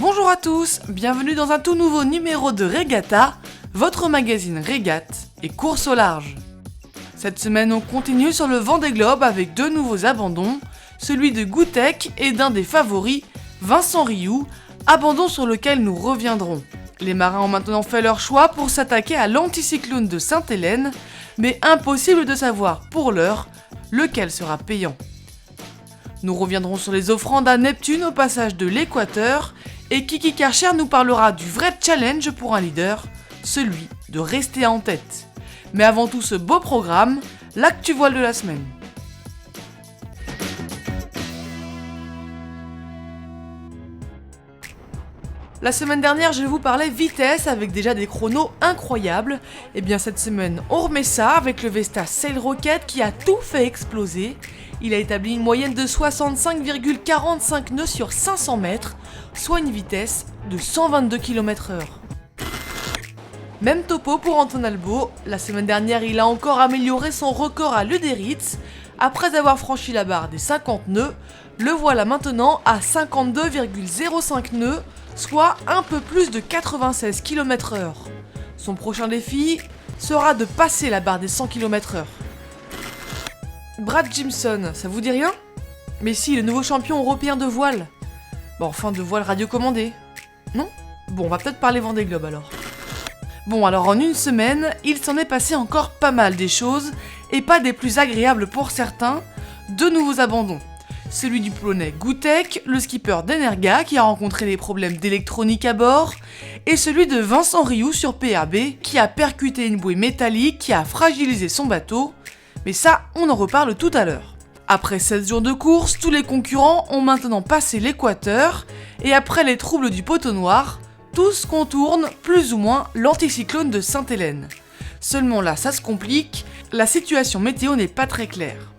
Bonjour à tous, bienvenue dans un tout nouveau numéro de Regatta, votre magazine régate et course au large. Cette semaine, on continue sur le Vendée Globe avec deux nouveaux abandons, celui de Goutek et d'un des favoris, Vincent Rioux, abandon sur lequel nous reviendrons. Les marins ont maintenant fait leur choix pour s'attaquer à l'anticyclone de Sainte-Hélène, mais impossible de savoir pour l'heure lequel sera payant. Nous reviendrons sur les offrandes à Neptune au passage de l'Équateur et Kiki Karcher nous parlera du vrai challenge pour un leader, celui de rester en tête. Mais avant tout ce beau programme, l'actu voile de la semaine. La semaine dernière, je vous parlais vitesse avec déjà des chronos incroyables. Et bien cette semaine, on remet ça avec le Vestas Sail Rocket qui a tout fait exploser. Il a établi une moyenne de 65,45 nœuds sur 500 mètres, soit une vitesse de 122 km/h. Même topo pour Anton Albo. La semaine dernière, il a encore amélioré son record à Lüderitz. Après avoir franchi la barre des 50 nœuds, le voilà maintenant à 52,05 nœuds, soit un peu plus de 96 km/h. Son prochain défi sera de passer la barre des 100 km/h. Brad Gimson, ça vous dit rien ? Mais si, le nouveau champion européen de voile. Bon, enfin de voile radiocommandé. Non ? Bon, on va peut-être parler Vendée Globe alors. Bon, alors en une semaine, il s'en est passé encore pas mal des choses, et pas des plus agréables pour certains, deux nouveaux abandons. Celui du Polonais Goutek, le skipper d'Energa qui a rencontré des problèmes d'électronique à bord, et celui de Vincent Rioux sur PAB qui a percuté une bouée métallique qui a fragilisé son bateau, mais ça, on en reparle tout à l'heure. Après 16 jours de course, tous les concurrents ont maintenant passé l'Équateur, et après les troubles du poteau noir, tous contournent plus ou moins l'anticyclone de Sainte-Hélène. Seulement là, ça se complique, la situation météo n'est pas très claire.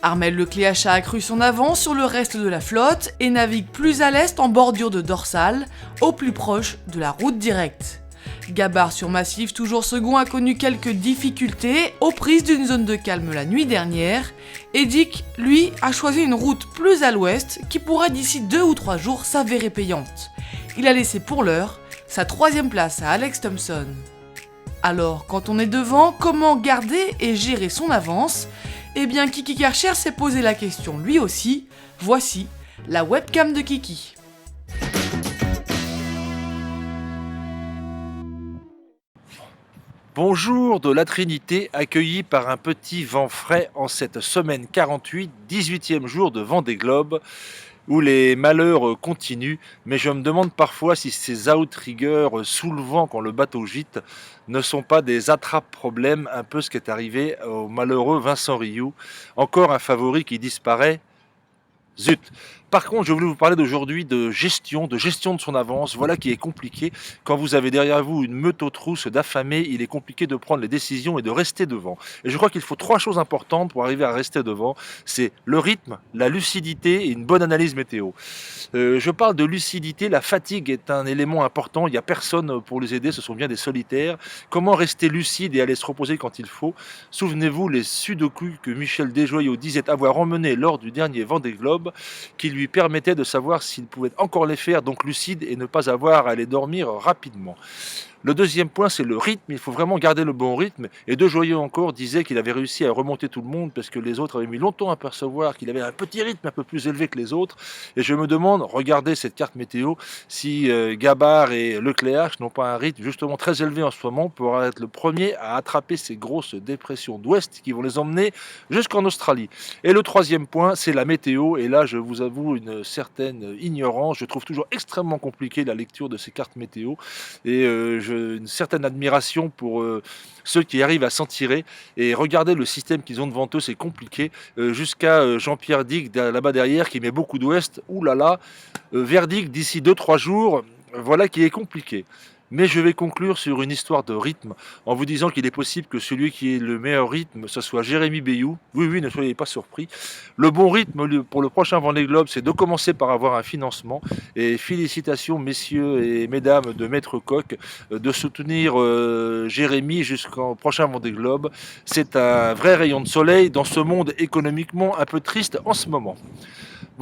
Armel Lecléache a accru son avance sur le reste de la flotte et navigue plus à l'est en bordure de dorsale, au plus proche de la route directe. Gabard sur Massif, toujours second, a connu quelques difficultés aux prises d'une zone de calme la nuit dernière, et Dick, lui, a choisi une route plus à l'ouest qui pourrait d'ici 2 ou 3 jours s'avérer payante. Il a laissé pour l'heure sa 3e place à Alex Thompson. Alors, quand on est devant, comment garder et gérer son avance ? Eh bien, Kiki Karcher s'est posé la question lui aussi. Voici la webcam de Kiki. Bonjour de la Trinité, accueilli par un petit vent frais en cette semaine 48, 18e jour de Vendée Globe, où les malheurs continuent, mais je me demande parfois si ces outriggers sous le vent quand le bateau gîte ne sont pas des attrape-problèmes, un peu ce qui est arrivé au malheureux Vincent Rioux, encore un favori qui disparaît. Zut. Par contre, je voulais vous parler d'aujourd'hui de gestion de son avance. Voilà qui est compliqué. Quand vous avez derrière vous une meute aux trousses d'affamés, il est compliqué de prendre les décisions et de rester devant. Et je crois qu'il faut 3 choses importantes pour arriver à rester devant. C'est le rythme, la lucidité et une bonne analyse météo. Je parle de lucidité. La fatigue est un élément important. Il n'y a personne pour les aider. Ce sont bien des solitaires. Comment rester lucide et aller se reposer quand il faut ? Souvenez-vous les sudoku que Michel Desjoyaux disait avoir emmené lors du dernier Vendée Globe, qui lui permettait de savoir s'il pouvait encore les faire, donc lucide, et ne pas avoir à aller dormir rapidement. Le deuxième point, c'est le rythme. Il faut vraiment garder le bon rythme. Et Desjoyaux encore disait qu'il avait réussi à remonter tout le monde parce que les autres avaient mis longtemps à percevoir qu'il avait un petit rythme un peu plus élevé que les autres. Et je me demande, regardez cette carte météo, si Gabard et Lecléache n'ont pas un rythme justement très élevé en ce moment pour être le premier à attraper ces grosses dépressions d'ouest qui vont les emmener jusqu'en Australie. Et le troisième point, c'est la météo. Et là, je vous avoue une certaine ignorance. Je trouve toujours extrêmement compliqué la lecture de ces cartes météo. Et une certaine admiration pour ceux qui arrivent à s'en tirer, et regarder le système qu'ils ont devant eux, c'est compliqué, jusqu'à Jean-Pierre Dick là-bas derrière qui met beaucoup d'ouest, oulala, verdict d'ici 2-3 jours, voilà qui est compliqué. Mais je vais conclure sur une histoire de rythme en vous disant qu'il est possible que celui qui ait le meilleur rythme, ce soit Jérémy Bayou. Oui, ne soyez pas surpris. Le bon rythme pour le prochain Vendée Globe, c'est de commencer par avoir un financement. Et félicitations messieurs et mesdames de Maître Coq de soutenir Jérémy jusqu'au prochain Vendée Globe. C'est un vrai rayon de soleil dans ce monde économiquement un peu triste en ce moment.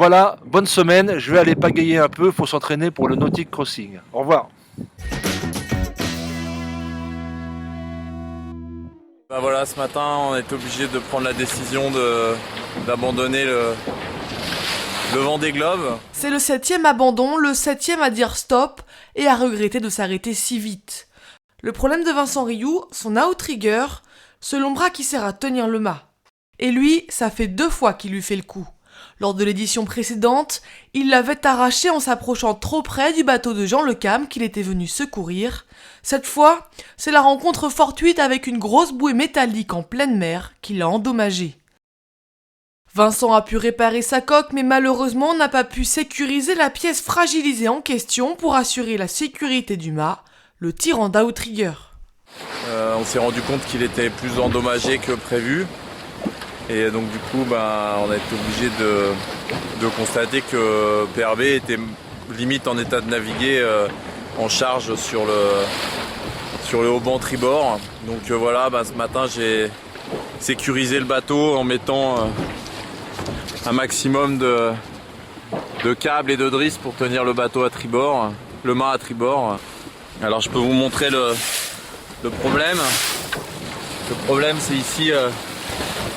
Voilà, bonne semaine, je vais aller pagayer un peu, faut s'entraîner pour le Nautic Crossing. Au revoir. Ben voilà, ce matin, on est obligé de prendre la décision d'abandonner le Vendée Globe. C'est le 7e abandon, le 7e à dire stop et à regretter de s'arrêter si vite. Le problème de Vincent Rioux, son outrigger, ce long bras qui sert à tenir le mât. Et lui, ça fait 2 fois qu'il lui fait le coup. Lors de l'édition précédente, il l'avait arraché en s'approchant trop près du bateau de Jean Le Cam qu'il était venu secourir. Cette fois, c'est la rencontre fortuite avec une grosse bouée métallique en pleine mer qui l'a endommagé. Vincent a pu réparer sa coque, mais malheureusement n'a pas pu sécuriser la pièce fragilisée en question pour assurer la sécurité du mât, le tirant d'outrigger. On s'est rendu compte qu'il était plus endommagé que prévu. Et donc du coup, on a été obligé de constater que PRB était limite en état de naviguer en charge sur le haubans tribord. Donc ce matin j'ai sécurisé le bateau en mettant un maximum de câbles et de drisses pour tenir le bateau à tribord, le mât à tribord. Alors je peux vous montrer le problème. Le problème c'est ici,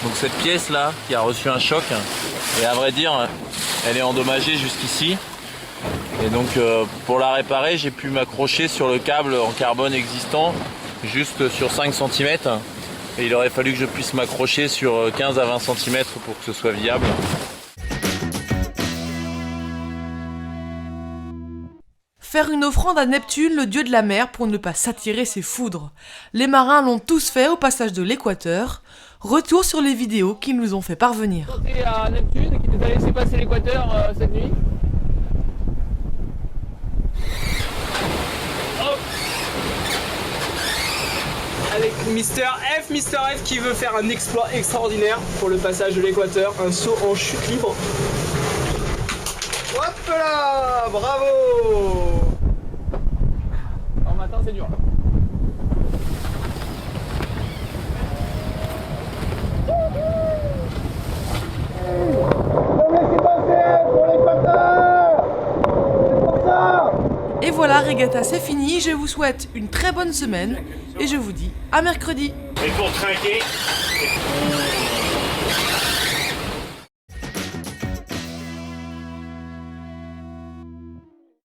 donc cette pièce là qui a reçu un choc, et à vrai dire elle est endommagée jusqu'ici. Et donc pour la réparer, j'ai pu m'accrocher sur le câble en carbone existant, juste sur 5 cm. Et il aurait fallu que je puisse m'accrocher sur 15 à 20 cm pour que ce soit viable. Faire une offrande à Neptune, le dieu de la mer, pour ne pas s'attirer ses foudres. Les marins l'ont tous fait au passage de l'équateur. Retour sur les vidéos qu'ils nous ont fait parvenir. Et à Neptune qui nous a laissé passer l'équateur cette nuit. Hop. Avec Mister F qui veut faire un exploit extraordinaire pour le passage de l'équateur, un saut en chute libre. Hop là, bravo. Alors matin c'est dur. Et voilà, Regatta, c'est fini. Je vous souhaite une très bonne semaine et je vous dis à mercredi. Et pour trinquer,